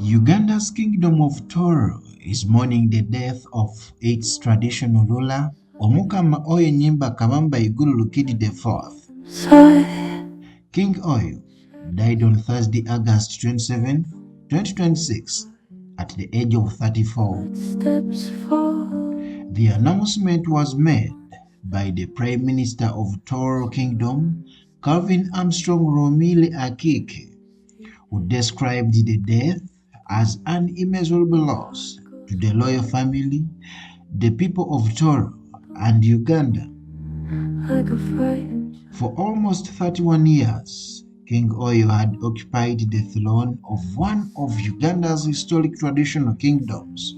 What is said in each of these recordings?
Uganda's Kingdom of Tooro is mourning the death of its traditional ruler, Omukama Oyo Nyimba Kabamba Iguru Rukidi IV. King Oyo died on Thursday, August 27, 2026, at the age of 34. The announcement was made by the Prime Minister of Tooro Kingdom, Calvin Armstrong Romile Akike, who described the death as an immeasurable loss to the royal family, the people of Tooro, and Uganda. For almost 31 years, King Oyo had occupied the throne of one of Uganda's historic traditional kingdoms.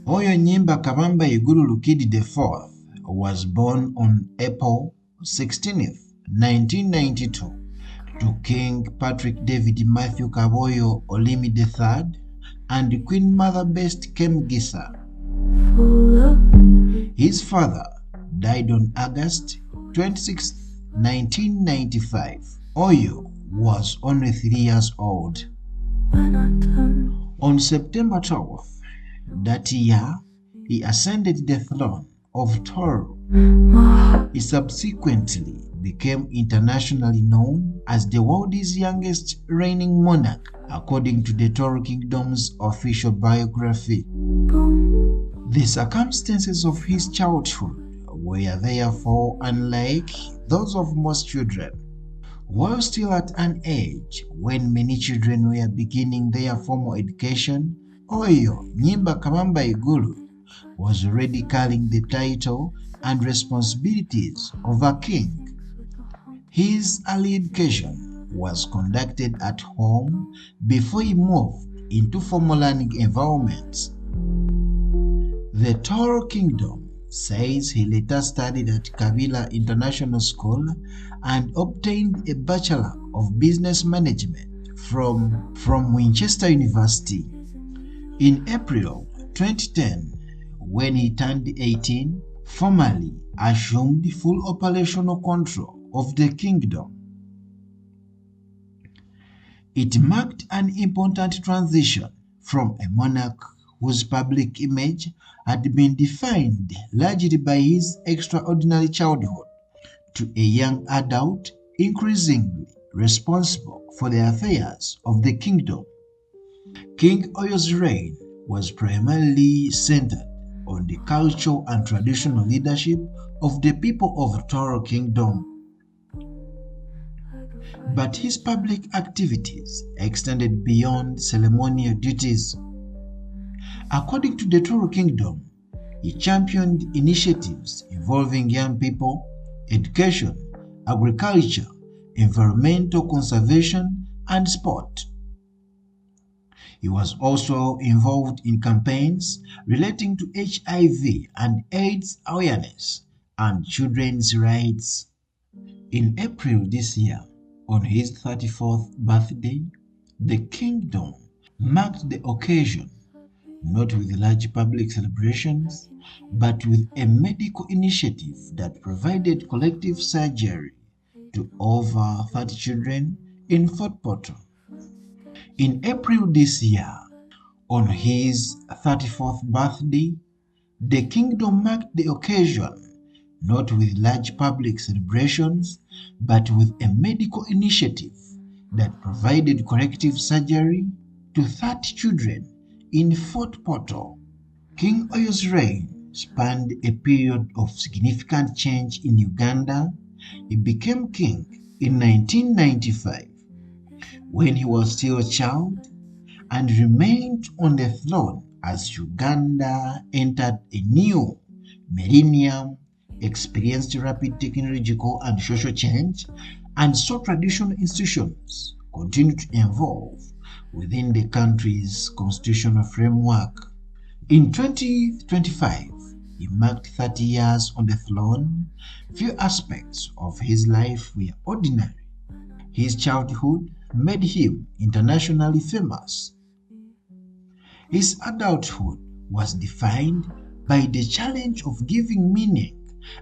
Oyo Nyimba Kabamba Iguru Rukidi IV was born on April 16, 1992. to King Patrick David Matthew Kaboyo Olimi III and Queen Mother Best Kemgisa. His father died on August 26, 1995. Oyo was only 3 years old. On September 12th that year, he ascended the throne of Tooro. He subsequently became internationally known as the world's youngest reigning monarch, according to the Tooro Kingdom's official biography. The circumstances of his childhood were therefore unlike those of most children. While still at an age when many children were beginning their formal education, Oyo Nyimba Kabamba Iguru was already carrying the title and responsibilities of a king. His early education was conducted at home before he moved into formal learning environments. The Tooro Kingdom says he later studied at Kabila International School and obtained a Bachelor of Business Management from Winchester University. In April 2010, when he turned 18, formally assumed full operational control of the kingdom. It marked an important transition from a monarch whose public image had been defined largely by his extraordinary childhood to a young adult increasingly responsible for the affairs of the kingdom. King Oyo's reign was primarily centered on the cultural and traditional leadership of the people of Tooro Kingdom. But his public activities extended beyond ceremonial duties. According to the Tooro Kingdom, he championed initiatives involving young people, education, agriculture, environmental conservation, and sport. He was also involved in campaigns relating to HIV and AIDS awareness and children's rights. In April this year, on his 34th birthday, the kingdom marked the occasion not with large public celebrations, but with a medical initiative that provided collective surgery to over 30 children in Fort Portal. In April this year, on his 34th birthday, the kingdom marked the occasion not with large public celebrations, but with a medical initiative that provided corrective surgery to 30 children in Fort Portal. King Oyo's reign spanned a period of significant change in Uganda. He became king in 1995 when he was still a child and remained on the throne as Uganda entered a new millennium, experienced rapid technological and social change, and saw traditional institutions continue to evolve within the country's constitutional framework. In 2025, he marked 30 years on the throne. Few aspects of his life were ordinary. His childhood made him internationally famous. His adulthood was defined by the challenge of giving meaning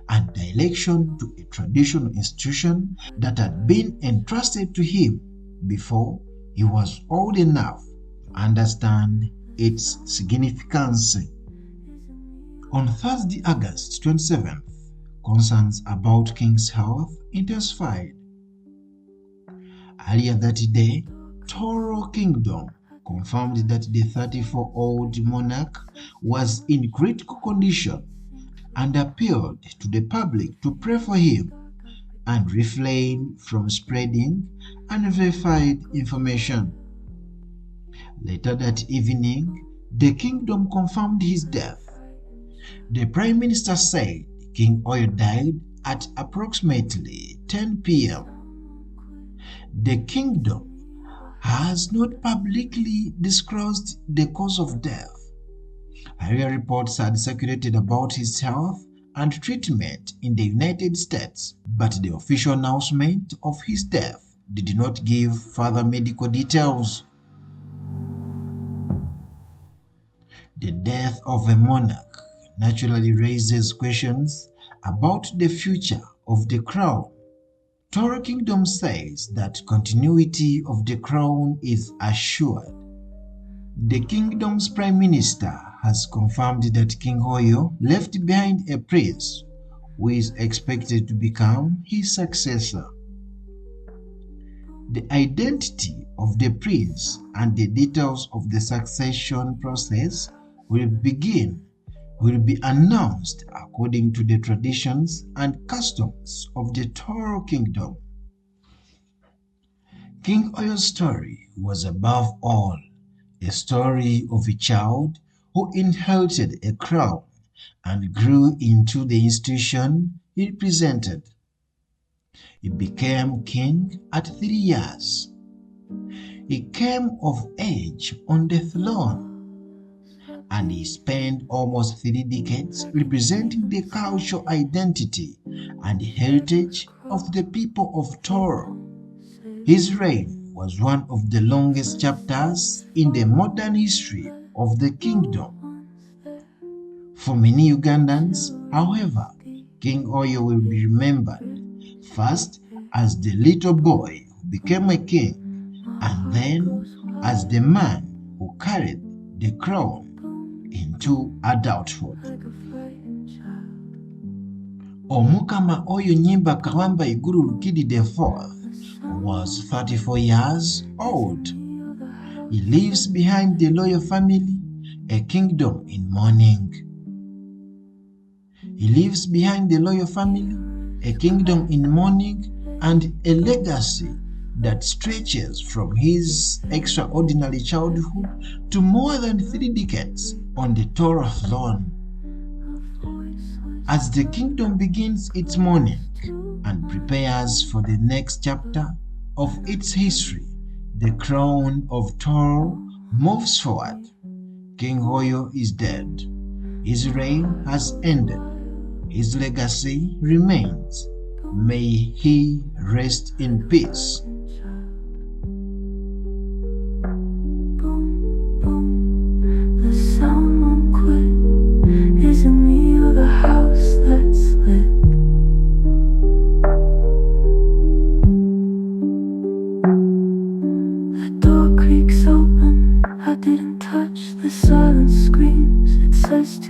and direction to a traditional institution that had been entrusted to him before he was old enough understand its significance. On Thursday, August 27th, concerns about King's health intensified. Earlier that day, Tooro Kingdom confirmed that the 34-year-old monarch was in critical condition and appealed to the public to pray for him and refrain from spreading unverified information. Later that evening, the kingdom confirmed his death. The Prime Minister said King Oyo died at approximately 10 p.m. The kingdom has not publicly disclosed the cause of death. Earlier reports had circulated about his health and treatment in the United States, but the official announcement of his death did not give further medical details. The death of a monarch naturally raises questions about the future of the crown. Tooro Kingdom says that continuity of the crown is assured. The kingdom's prime minister has confirmed that King Oyo left behind a prince who is expected to become his successor. The identity of the prince and the details of the succession process will be announced according to the traditions and customs of the Tooro Kingdom. King Oyo's story was above all a story of a child who inherited a crown and grew into the institution he represented. He became king at 3 years. He came of age on the throne, and he spent almost 3 decades representing the cultural identity and heritage of the people of Tooro. His reign was one of the longest chapters in the modern history of the kingdom. For many Ugandans, however, King Oyo will be remembered first as the little boy who became a king, and then as the man who carried the crown into adulthood. Omukama Oyo Nyimba Kabamba Iguru Rukidi IV was 34 years old. He leaves behind the royal family, a kingdom in mourning. He leaves behind the royal family, a kingdom in mourning, and a legacy that stretches from his extraordinary childhood to more than 3 decades on the Tooro throne. As the kingdom begins its mourning and prepares for the next chapter of its history, the crown of Tooro moves forward. King Oyo is dead. His reign has ended. His legacy remains. May he rest in peace.